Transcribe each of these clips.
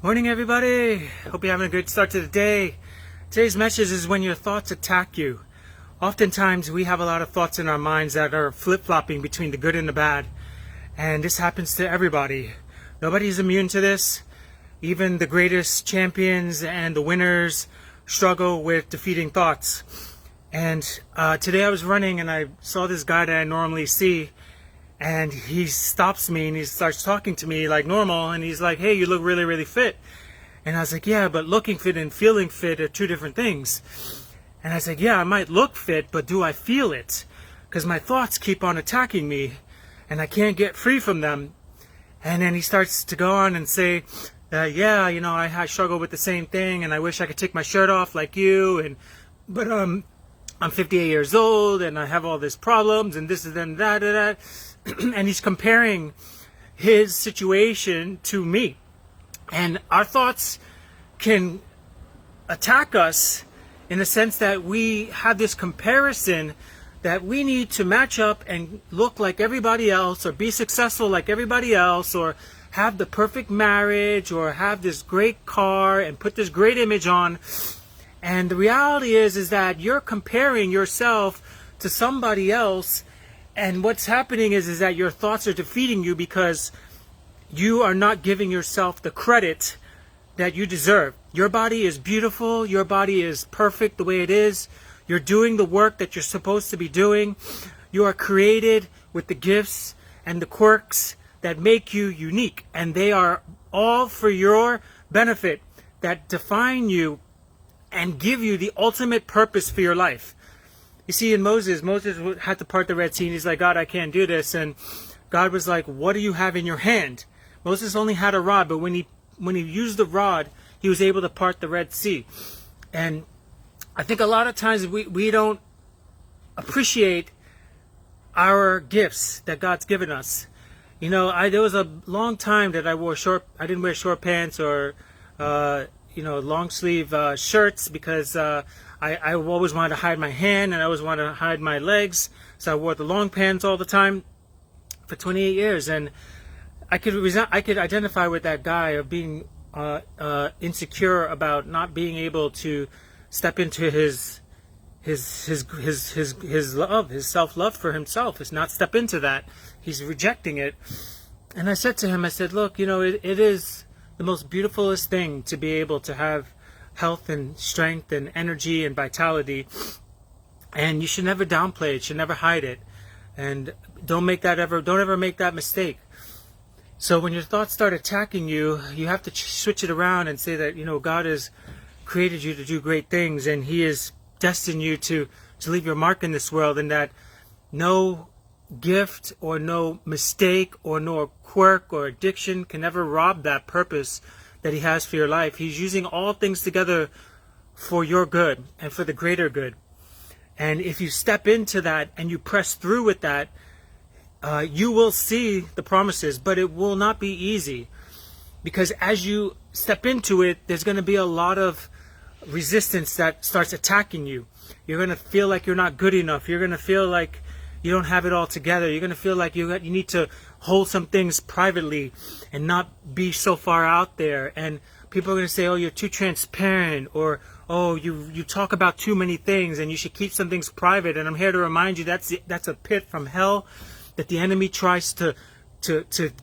Morning, everybody. Hope you're having a good start to the day. Today's message is when your thoughts attack you. Oftentimes, we have a lot of thoughts in our minds that are flip-flopping between the good and the bad. And this happens to everybody. Nobody's immune to this. Even the greatest champions and the winners struggle with defeating thoughts. And today I was running and I saw this guy that I normally see. And he stops me and he starts talking to me like normal. And he's like, "Hey, you look really, really fit." And I was like, "Yeah, but looking fit and feeling fit are two different things." And I was like, "Yeah, I might look fit, but do I feel it? Because my thoughts keep on attacking me and I can't get free from them." And then he starts to go on and say, "Yeah, I struggle with the same thing and I wish I could take my shirt off like you. But I'm 58 years old and I have all these problems and this and that." And he's comparing his situation to me. And our thoughts can attack us in the sense that we have this comparison that we need to match up and look like everybody else or be successful like everybody else or have the perfect marriage or have this great car and put this great image on. And the reality is that you're comparing yourself to somebody else. And what's happening is that your thoughts are defeating you because you are not giving yourself the credit that you deserve. Your body is beautiful. Your body is perfect the way it is. You're doing the work that you're supposed to be doing. You are created with the gifts and the quirks that make you unique. And they are all for your benefit, that define you and give you the ultimate purpose for your life. You see, in Moses had to part the Red Sea, and he's like, "God, I can't do this." And God was like, "What do you have in your hand?" Moses only had a rod, but when he used the rod, he was able to part the Red Sea. And I think a lot of times we don't appreciate our gifts that God's given us. There was a long time that I didn't wear short pants or long sleeve shirts because I always wanted to hide my hand and I always wanted to hide my legs. So I wore the long pants all the time for 28 years. And I could identify with that guy of being insecure about not being able to step into his love, his self-love for himself. Is not step into that. He's rejecting it. And I said to him, "Look, it is the most beautifulest thing to be able to have health and strength and energy and vitality, and you should never downplay it, should never hide it, and don't ever make that mistake." So when your thoughts start attacking you, you have to switch it around and say that God has created you to do great things, and He has destined you to leave your mark in this world, and that no gift or no mistake or no quirk or addiction can ever rob that purpose that He has for your life. He's using all things together for your good and for the greater good. And if you step into that and you press through with that, you will see the promises, but it will not be easy. Because as you step into it, there's going to be a lot of resistance that starts attacking you. You're going to feel like you're not good enough. You're going to feel like you don't have it all together. You're going to feel like you need to hold some things privately and not be so far out there. And people are going to say, "Oh, you're too transparent," or "Oh, you talk about too many things and you should keep some things private." And I'm here to remind you that's a pit from hell that the enemy tries to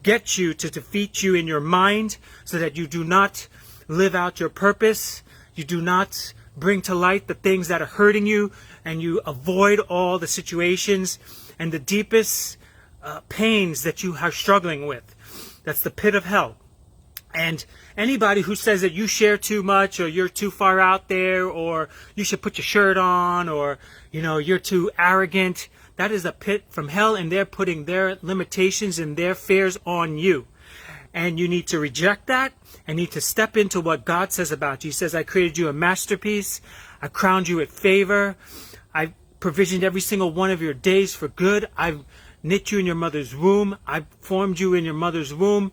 get you, to defeat you in your mind so that you do not live out your purpose. You do not bring to light the things that are hurting you, and you avoid all the situations and the deepest pains that you are struggling with. That's the pit of hell. And anybody who says that you share too much, or you're too far out there, or you should put your shirt on, or you're too arrogant, that is a pit from hell, and they're putting their limitations and their fears on you. And you need to reject that and need to step into what God says about you. He says, "I created you a masterpiece. I crowned you with favor. I provisioned every single one of your days for good. I've knit you in your mother's womb. I formed you in your mother's womb.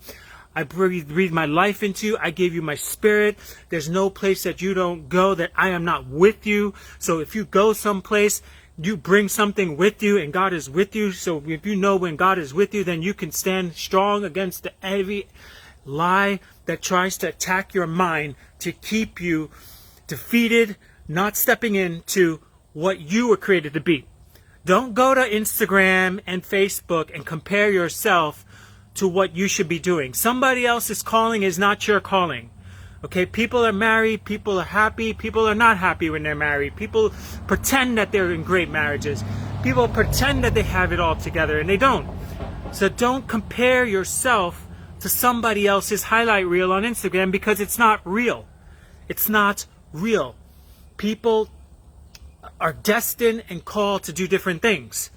I breathed my life into you. I gave you my spirit. There's no place that you don't go that I am not with you." So if you go someplace, you bring something with you, and God is with you. So if you know when God is with you, then you can stand strong against every lie that tries to attack your mind to keep you defeated, not stepping into what you were created to be. Don't go to Instagram and Facebook and compare yourself to what you should be doing. Somebody else's calling is not your calling. Okay, people are married, people are happy, people are not happy when they're married. People pretend that they're in great marriages. People pretend that they have it all together and they don't. So don't compare yourself to somebody else's highlight reel on Instagram, because it's not real. It's not real. People are destined and called to do different things.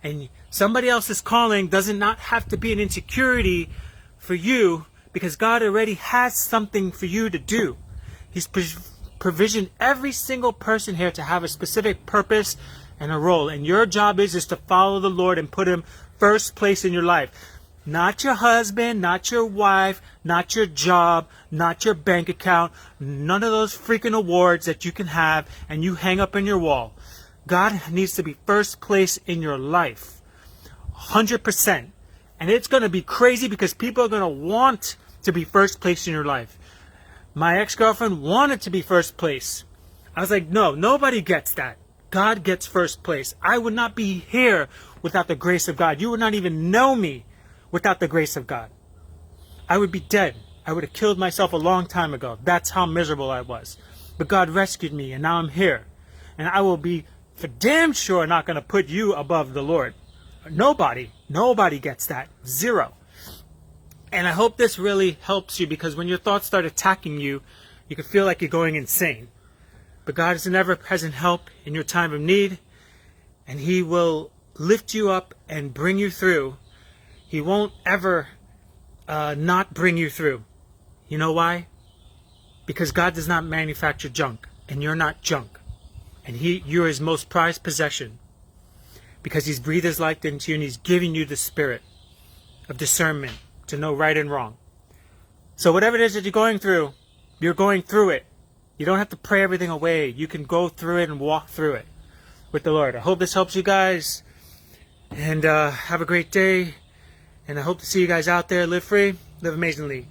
And somebody else's calling does not have to be an insecurity for you, because God already has something for you to do. He's provisioned every single person here to have a specific purpose and a role. And your job is to follow the Lord and put Him first place in your life. Not your husband, not your wife, not your job, not your bank account, none of those freaking awards that you can have and you hang up in your wall. God needs to be first place in your life. 100%. And it's going to be crazy, because people are going to want to be first place in your life. My ex-girlfriend wanted to be first place. I was like, no, nobody gets that. God gets first place. I would not be here without the grace of God. You would not even know me without the grace of God. I would be dead. I would have killed myself a long time ago. That's how miserable I was. But God rescued me, and now I'm here. And I will be for damn sure not going to put you above the Lord. Nobody gets that. Zero. And I hope this really helps you, because when your thoughts start attacking you, you can feel like you're going insane. But God is an ever-present help in your time of need, and He will lift you up and bring you through. He won't ever not bring you through. You know why? Because God does not manufacture junk, and you're not junk. And you're His most prized possession, because He's breathed His life into you, and He's giving you the spirit of discernment to know right and wrong. So whatever it is that you're going through it. You don't have to pray everything away. You can go through it and walk through it with the Lord. I hope this helps you guys, and have a great day. And I hope to see you guys out there. Live free, live amazingly.